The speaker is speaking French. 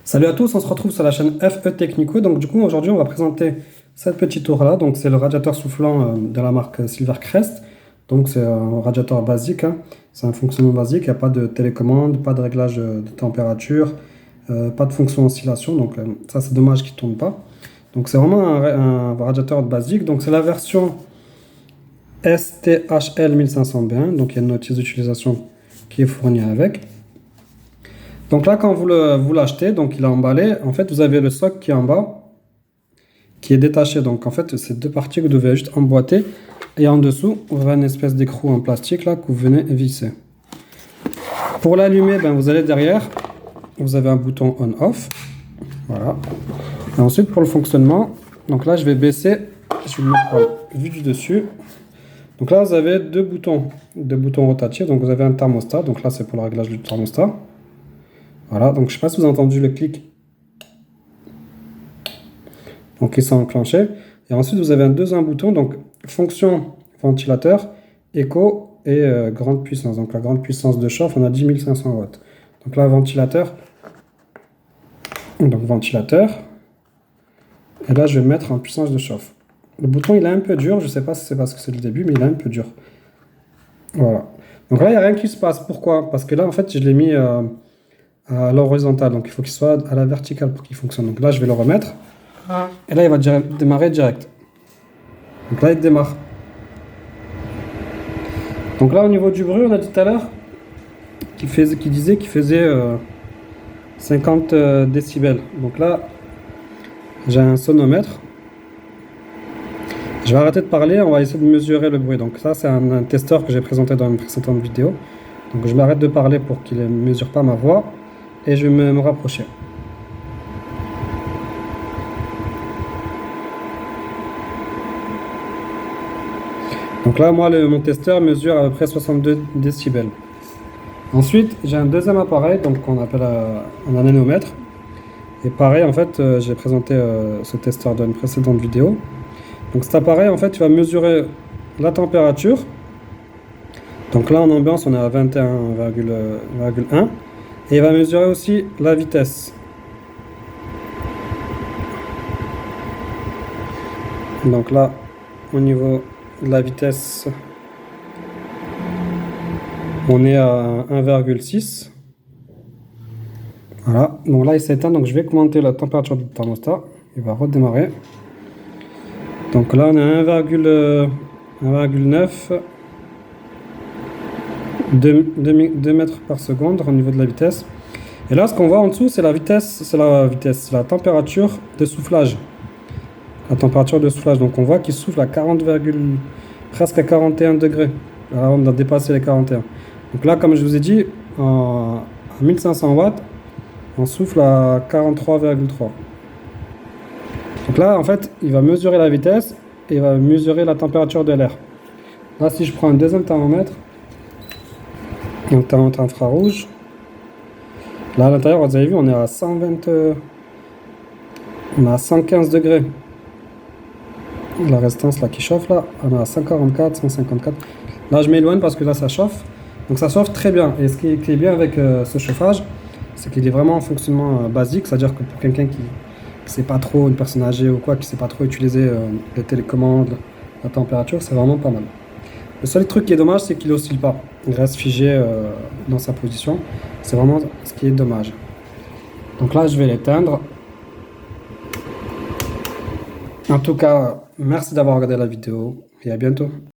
Salut à tous, on se retrouve sur la chaîne FE Technico. Donc du coup aujourd'hui on va présenter cette petite tour là. Donc c'est le radiateur soufflant de la marque Silvercrest. Donc c'est un radiateur basique, hein. C'est un fonctionnement basique, il n'y a pas de télécommande, pas de réglage de température, pas de fonction oscillation. Donc ça c'est dommage qu'il ne tourne pas. Donc c'est vraiment un radiateur basique. Donc c'est la version STHL 1500B1. Donc il y a une notice d'utilisation qui est fournie avec. Donc là, quand vous l'achetez, donc il est emballé, en fait, vous avez le socle qui est en bas, qui est détaché. Donc en fait, ces deux parties que vous devez juste emboîter. Et en dessous, vous avez une espèce d'écrou en plastique là que vous venez visser. Pour l'allumer, ben, vous allez derrière, vous avez un bouton on-off. Voilà. Et ensuite, pour le fonctionnement, donc là, je vais baisser, je vais le mettre vue du dessus. Donc là, vous avez deux boutons rotatifs. Donc vous avez un thermostat. Donc là, c'est pour le réglage du thermostat. Voilà, donc je ne sais pas si vous avez entendu le clic. Donc ils sont enclenchés. Et ensuite, vous avez un deuxième bouton, donc fonction ventilateur, écho et grande puissance. Donc la grande puissance de chauffe, on a 10 500 watts. Donc là, ventilateur. Donc ventilateur. Et là, je vais mettre en puissance de chauffe. Le bouton, il est un peu dur. Je ne sais pas si c'est parce que c'est le début, mais il est un peu dur. Voilà. Donc là, il n'y a rien qui se passe. Pourquoi? Parce que là, en fait, je l'ai mis à l'horizontale, donc il faut qu'il soit à la verticale pour qu'il fonctionne. Donc là je vais le remettre et là il va démarrer direct. Donc là il démarre. Donc là au niveau du bruit, on a dit tout à l'heure qu'il disait qu'il faisait 50 décibels. Donc là j'ai un sonomètre. Je vais arrêter de parler, on va essayer de mesurer le bruit. Donc ça c'est un testeur que j'ai présenté dans une précédente vidéo. Donc je m'arrête de parler pour qu'il ne mesure pas ma voix. Et je vais me rapprocher. Donc là, moi, mon testeur mesure à peu près 62 décibels. Ensuite, j'ai un deuxième appareil, donc qu'on appelle un anémomètre. Et pareil, en fait, j'ai présenté ce testeur dans une précédente vidéo. Donc cet appareil, en fait, tu vas mesurer la température. Donc là, en ambiance, on est à 21,1. Et il va mesurer aussi la vitesse. Donc là, au niveau de la vitesse, on est à 1,6. Voilà, donc là il s'éteint, donc je vais commenter la température du thermostat. Il va redémarrer. Donc là on est à 1,9. 2 mètres par seconde au niveau de la vitesse. Et là, ce qu'on voit en dessous, c'est la la température de soufflage. La température de soufflage. Donc, on voit qu'il souffle à 40, presque à 41 degrés. Là, on a dépassé les 41. Donc là, comme je vous ai dit, à 1500 watts, on souffle à 43,3. Donc là, en fait, il va mesurer la vitesse et il va mesurer la température de l'air. Là, si je prends un deuxième thermomètre, donc thermomètre infrarouge. Là à l'intérieur, vous avez vu, on est à 120, on est à 115 degrés. La résistance là qui chauffe là, on est à 144, 154. Là je m'éloigne parce que là ça chauffe. Donc ça chauffe très bien. Et ce qui est bien avec ce chauffage, c'est qu'il est vraiment en fonctionnement basique. C'est-à-dire que pour quelqu'un qui ne sait pas trop, une personne âgée ou quoi, qui ne sait pas trop utiliser les télécommandes, la température, c'est vraiment pas mal. Le seul truc qui est dommage, c'est qu'il n'oscille pas. Il reste figé dans sa position. C'est vraiment ce qui est dommage. Donc là, je vais l'éteindre. En tout cas, merci d'avoir regardé la vidéo et à bientôt.